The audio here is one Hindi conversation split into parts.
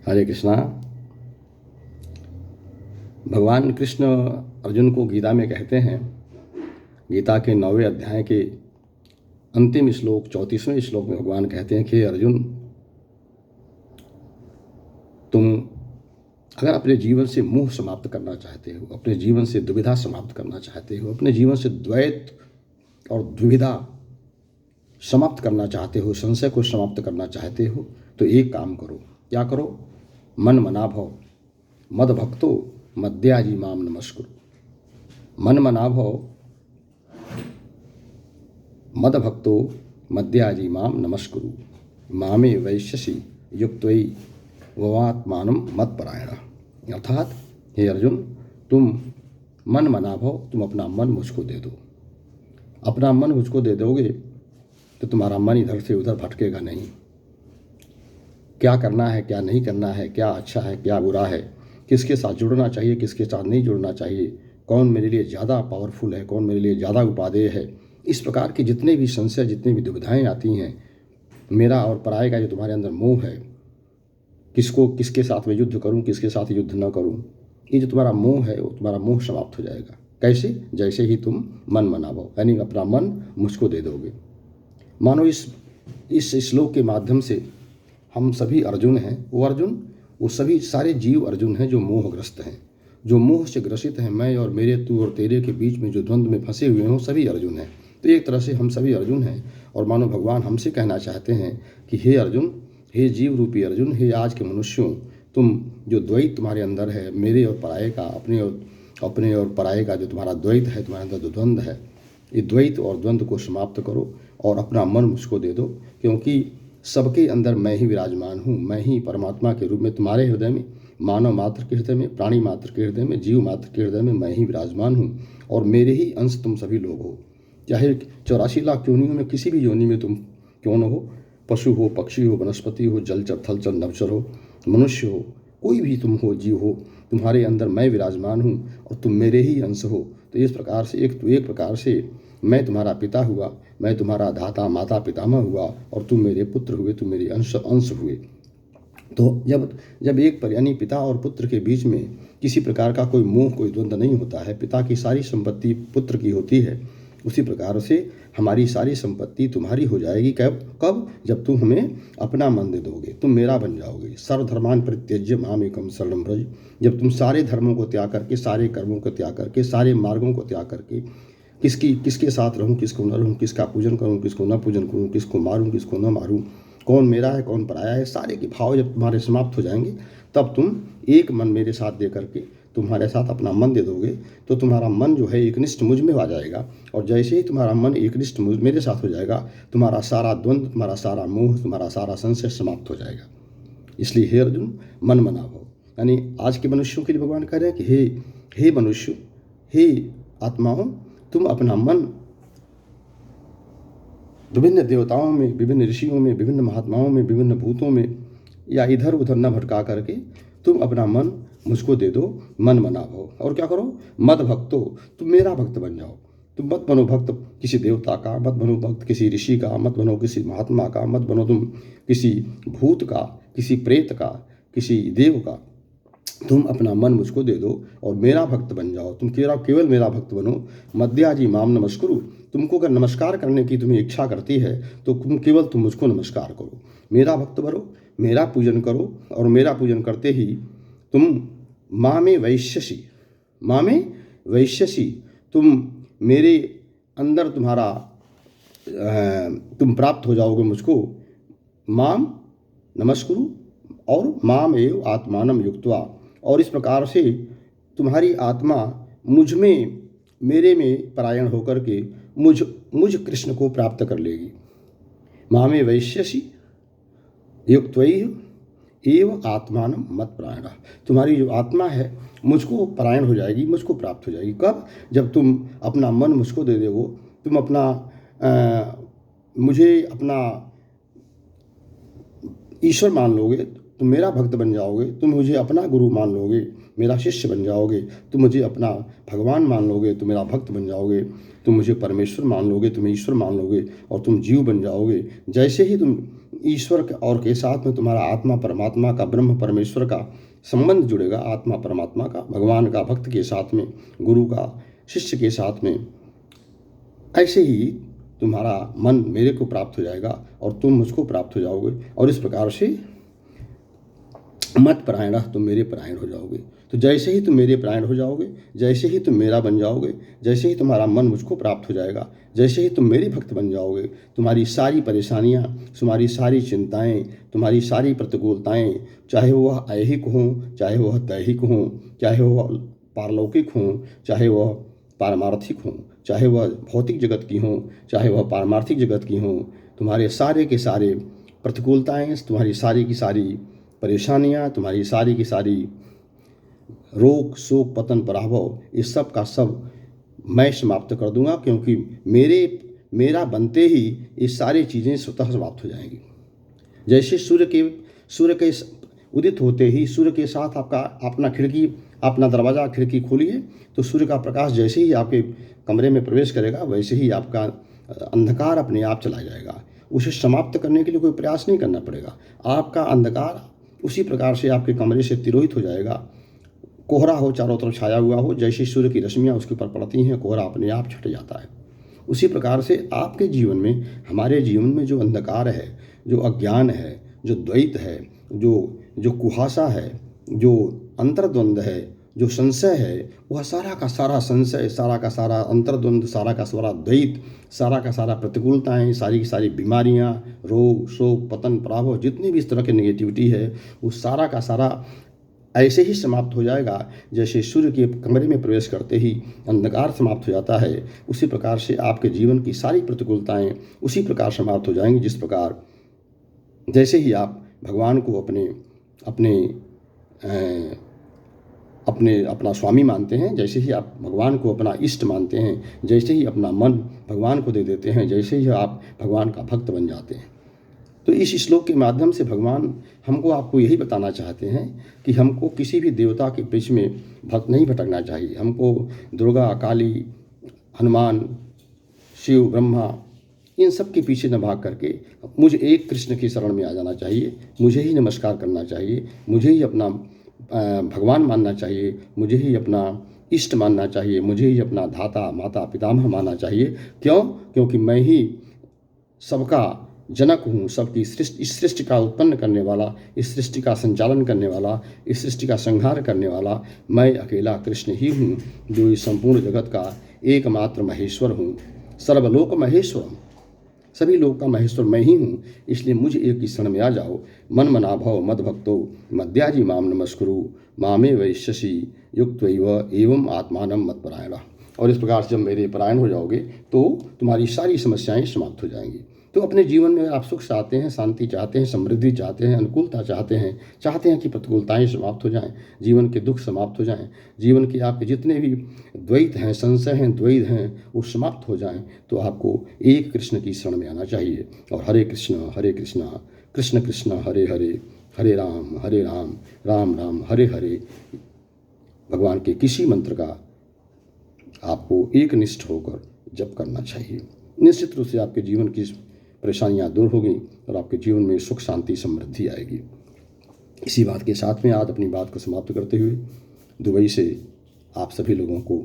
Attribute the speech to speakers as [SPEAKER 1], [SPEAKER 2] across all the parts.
[SPEAKER 1] हरे कृष्णा। भगवान कृष्ण अर्जुन को गीता में कहते हैं, गीता के 9वें अध्याय के अंतिम श्लोक 34वें श्लोक में भगवान कहते हैं कि अर्जुन, तुम अगर अपने जीवन से मोह समाप्त करना चाहते हो, अपने जीवन से दुविधा समाप्त करना चाहते हो, अपने जीवन से द्वैत और दुविधा समाप्त करना चाहते हो, संशय को समाप्त करना चाहते हो, तो एक काम करो। क्या करो? मन मना भव मद भक्तो मद्याजी माम नमस्कुरु। मन मना भव मद भक्तो मद्याजी माम नमस्कुरु। मामे वैश्यसि युक्त्वयि भवात्मानं मत्परायण। अर्थात हे अर्जुन, तुम मन मना भव, तुम अपना मन मुझको दे दो। अपना मन मुझको दे दोगे तो तुम्हारा मन इधर से उधर भटकेगा नहीं। क्या करना है, क्या नहीं करना है, क्या अच्छा है, क्या बुरा है, किसके साथ जुड़ना चाहिए, किसके साथ नहीं जुड़ना चाहिए, कौन मेरे लिए ज़्यादा पावरफुल है, कौन मेरे लिए ज़्यादा उपादेय है, इस प्रकार के जितने भी संशय, जितनी भी दुविधाएं आती हैं, मेरा और पराये का जो तुम्हारे अंदर मोह है, किसके साथ मैं युद्ध करूं, किसके साथ युद्ध न करूं, ये जो तुम्हारा मोह है वो तुम्हारा मोह समाप्त हो जाएगा। कैसे? जैसे ही तुम मन मनाओ, यानी अपना मन मुझको दे दोगे। मानो इस श्लोक के माध्यम से हम सभी अर्जुन हैं। वो सभी सारे जीव अर्जुन हैं जो मोहग्रस्त हैं, जो मोह से ग्रसित हैं। मैं और मेरे, तू और तेरे के बीच में जो द्वंद्व में फंसे हुए हैं, सभी अर्जुन हैं। तो एक तरह से हम सभी अर्जुन हैं। और मानो भगवान हमसे कहना चाहते हैं कि हे अर्जुन, हे जीव रूपी अर्जुन, हे आज के मनुष्यों, तुम जो द्वैत तुम्हारे अंदर है, मेरे और पराये का, अपने और पराये का जो तुम्हारा द्वैत है, तुम्हारे अंदर जो द्वंद्व है, ये द्वैत और द्वंद्व को समाप्त करो और अपना मन मुझको दे दो। क्योंकि सबके अंदर मैं ही विराजमान हूँ। मैं ही परमात्मा के रूप में तुम्हारे हृदय में, मानव मात्र के हृदय में, प्राणी मात्र के हृदय में, जीव मात्र के हृदय में मैं ही विराजमान हूँ। और मेरे ही अंश तुम सभी लोग हो। चाहे 84 लाख योनियों में किसी भी योनि में तुम क्यों न हो, पशु हो, पक्षी हो, वनस्पति हो, जलचर, थलचर, नवचर हो, मनुष्य हो, कोई भी तुम हो, जीव हो, तुम्हारे अंदर मैं विराजमान हूँ और तुम मेरे ही अंश हो। तो इस प्रकार से एक प्रकार से मैं तुम्हारा पिता हुआ, मैं तुम्हारा दाता, माता, पितामह हुआ और तुम मेरे पुत्र हुए, तुम मेरे अंश हुए। तो जब एक यानी पिता और पुत्र के बीच में किसी प्रकार का कोई मोह, कोई द्वंद्व नहीं होता है, पिता की सारी संपत्ति पुत्र की होती है, उसी प्रकार से हमारी सारी संपत्ति तुम्हारी हो जाएगी। कब? जब तुम हमें अपना मन दे दोगे, तुम मेरा बन जाओगे। सर्वधर्मान् परित्यज्य मामेकं शरणं व्रज। जब तुम सारे धर्मों को त्याग करके, सारे कर्मों को त्याग करके, सारे मार्गों को त्याग करके, किसके साथ रहूं, किसको न रहूं, किसका पूजन करूं, किसको न पूजन करूं, किसको मारूं, किसको न मारूं, कौन मेरा है, कौन पराया है, सारे के भाव जब तुम्हारे समाप्त हो जाएंगे, तब तुम एक मन मेरे साथ दे करके तुम्हारे साथ अपना मन दे दोगे, तो तुम्हारा मन जो है एकनिष्ठ मुझ में आ जाएगा। और जैसे ही तुम्हारा मन एकनिष्ठ मेरे साथ हो जाएगा, तुम्हारा सारा द्वंद्व, तुम्हारा सारा मोह, तुम्हारा सारा संशय समाप्त हो जाएगा। इसलिए हे अर्जुन, मन मना भव, यानी आज के मनुष्यों के लिए भगवान कह रहे हैं कि हे मनुष्य, हे आत्माओं, तुम अपना मन विभिन्न देवताओं में, विभिन्न ऋषियों में, विभिन्न महात्माओं में, विभिन्न भूतों में या इधर उधर न भटका करके तुम अपना मन मुझको दे दो। मन मना भव। और क्या करो? मद भक्तो, तुम मेरा भक्त बन जाओ। तुम मत बनो भक्त किसी देवता का, मत बनो भक्त किसी ऋषि का, मत बनो किसी महात्मा का, मत बनो तुम किसी भूत का, किसी प्रेत का, किसी देव का। तुम अपना मन मुझको दे दो और मेरा भक्त बन जाओ। तुम केवल मेरा भक्त बनो। मद्याजी माम नमस्कुरु। तुमको अगर नमस्कार करने की तुम्हें इच्छा करती है तो तुम मुझको नमस्कार करो, मेरा भक्त बनो, मेरा पूजन करो। और मेरा पूजन करते ही तुम मामे वैश्यसि, तुम मेरे अंदर तुम प्राप्त हो जाओगे मुझको। माम नमस्कुरु और माम एव आत्मानं युक्त्वा। और इस प्रकार से तुम्हारी आत्मा मुझ में, मेरे में परायण होकर के मुझ कृष्ण को प्राप्त कर लेगी। मामे वैश्यसि युक्त्वैव एव आत्मानं मत्परायण। तुम्हारी जो आत्मा है मुझको परायण हो जाएगी, मुझको प्राप्त हो जाएगी। कब? जब तुम अपना मन मुझको दे दोगे, तुम मुझे अपना ईश्वर मान लोगे, तुम मेरा भक्त बन जाओगे, तुम मुझे अपना गुरु मान लोगे, मेरा शिष्य बन जाओगे, तुम मुझे अपना भगवान मान लोगे, तुम मेरा भक्त बन जाओगे, तुम मुझे परमेश्वर मान लोगे, तुम ईश्वर मान लोगे और तुम जीव बन जाओगे। जैसे ही तुम ईश्वर और के साथ में तुम्हारा आत्मा परमात्मा का, ब्रह्म परमेश्वर का संबंध जुड़ेगा, आत्मा परमात्मा का, भगवान का, भक्त के साथ में, गुरु का, शिष्य के साथ में, ऐसे ही तुम्हारा मन मेरे को प्राप्त हो जाएगा और तुम मुझको प्राप्त हो जाओगे। और इस प्रकार से मत परायण, तुम मेरे परायण हो जाओगे। तो जैसे ही तुम मेरे परायण हो जाओगे, जैसे ही तुम मेरा बन जाओगे, जैसे ही तुम्हारा मन मुझको प्राप्त हो जाएगा, जैसे ही तुम मेरे भक्त बन जाओगे, तुम्हारी सारी परेशानियाँ, तुम्हारी सारी चिंताएं, तुम्हारी सारी प्रतिकूलताएं, चाहे वह ऐहिक हों, चाहे वह दैहिक हों, चाहे वह पारलौकिक हों, चाहे वह पारमार्थिक हों, चाहे वह भौतिक जगत की हों, चाहे वह पारमार्थिक जगत की हों, तुम्हारे सारे के सारे प्रतिकूलताएं, तुम्हारी सारी की सारी परेशानियां, तुम्हारी सारी की सारी रोग, शोक, पतन, पराभव, इस सब का सब मैं समाप्त कर दूंगा, क्योंकि मेरा बनते ही ये सारी चीज़ें स्वतः समाप्त हो जाएंगी। जैसे सूर्य के उदित होते ही सूर्य के साथ अपना दरवाज़ा खिड़की खोलिए, तो सूर्य का प्रकाश जैसे ही आपके कमरे में प्रवेश करेगा, वैसे ही आपका अंधकार अपने आप चला जाएगा। उसे समाप्त करने के लिए कोई प्रयास नहीं करना पड़ेगा। आपका अंधकार उसी प्रकार से आपके कमरे से तिरोहित हो जाएगा। कोहरा हो, चारों तरफ छाया हुआ हो, जैसे सूर्य की रश्मियाँ उसके ऊपर पड़ती हैं, कोहरा अपने आप छट जाता है। उसी प्रकार से आपके जीवन में, हमारे जीवन में जो अंधकार है, जो अज्ञान है, जो द्वैत है, जो कुहासा है, जो अंतर्द्वंद है, जो संशय है, वह सारा का सारा संशय, सारा का सारा अंतर्द्वंद, सारा का सारा द्वैत, सारा का सारा प्रतिकूलताएं, सारी की सारी बीमारियां, रोग, शोक, पतन, पराभव, जितनी भी इस तरह की नेगेटिविटी है, वो सारा का सारा ऐसे ही समाप्त हो जाएगा। जैसे सूर्य के कमरे में प्रवेश करते ही अंधकार समाप्त हो जाता है, उसी प्रकार से आपके जीवन की सारी प्रतिकूलताएं उसी प्रकार समाप्त हो जाएंगी। जिस प्रकार जैसे ही आप भगवान को अपना स्वामी मानते हैं, जैसे ही आप भगवान को अपना इष्ट मानते हैं, जैसे ही अपना मन भगवान को दे देते हैं, जैसे ही आप भगवान का भक्त बन जाते हैं। तो इस श्लोक के माध्यम से भगवान आपको यही बताना चाहते हैं कि हमको किसी भी देवता के बीच में नहीं भटकना चाहिए। हमको दुर्गा, काली, हनुमान, शिव, ब्रह्मा, इन सब के पीछे न भाग करके मुझे एक कृष्ण की शरण में आ जाना चाहिए। मुझे ही नमस्कार करना चाहिए, मुझे ही अपना भगवान मानना चाहिए, मुझे ही अपना इष्ट मानना चाहिए, मुझे ही अपना धाता, माता, पितामह मानना चाहिए। क्यों? क्योंकि मैं ही सबका जनक हूँ, सबकी इस सृष्टि का उत्पन्न करने वाला, इस सृष्टि का संचालन करने वाला, इस सृष्टि का संहार करने वाला मैं अकेला कृष्ण ही हूँ, जो इस संपूर्ण जगत का एकमात्र महेश्वर हूँ। सर्वलोक महेश्वरम, सभी लोक का महेश्वर मैं ही हूँ। इसलिए मुझे एक ही क्षण में आ जाओ। मन मना भव मद भक्तो मद्याजी माम नमस्कुरु मामे वैश्यसी युक्तैव एवं आत्मानं मत्परायणः। और इस प्रकार से जब मेरे परायण हो जाओगे तो तुम्हारी सारी समस्याएं समाप्त हो जाएंगी। तो अपने जीवन में आप सुख चाहते हैं, शांति चाहते हैं, समृद्धि चाहते हैं, अनुकूलता चाहते हैं कि प्रतिकूलताएं समाप्त हो जाएं, जीवन के दुख समाप्त हो जाएं, जीवन के आपके जितने भी द्वैत हैं, संशय हैं, द्वैत हैं, वो समाप्त हो जाएं, तो आपको एक कृष्ण की शरण में आना चाहिए। और हरे कृष्ण कृष्ण कृष्ण हरे हरे, हरे राम राम राम हरे हरे, भगवान के किसी मंत्र का आपको एक निष्ठ होकर जप करना चाहिए। निश्चित रूप से आपके जीवन की परेशानियां दूर होगी और आपके जीवन में सुख, शांति, समृद्धि आएगी। इसी बात के साथ में आज अपनी बात को समाप्त करते हुए दुबई से आप सभी लोगों को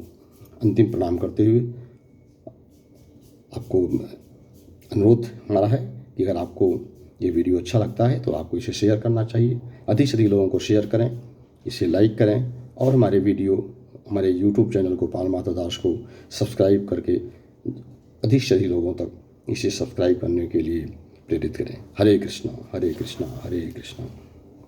[SPEAKER 1] अंतिम प्रणाम करते हुए आपको अनुरोध हमारा है कि अगर आपको ये वीडियो अच्छा लगता है तो आपको इसे शेयर करना चाहिए। अधिक से अधिक लोगों को शेयर करें, इसे लाइक करें और हमारे YouTube चैनल को पाल माता दास को सब्सक्राइब करके अधिक से अधिक लोगों तक इसे सब्सक्राइब करने के लिए प्रेरित करें। हरे कृष्णा हरे कृष्णा हरे कृष्णा।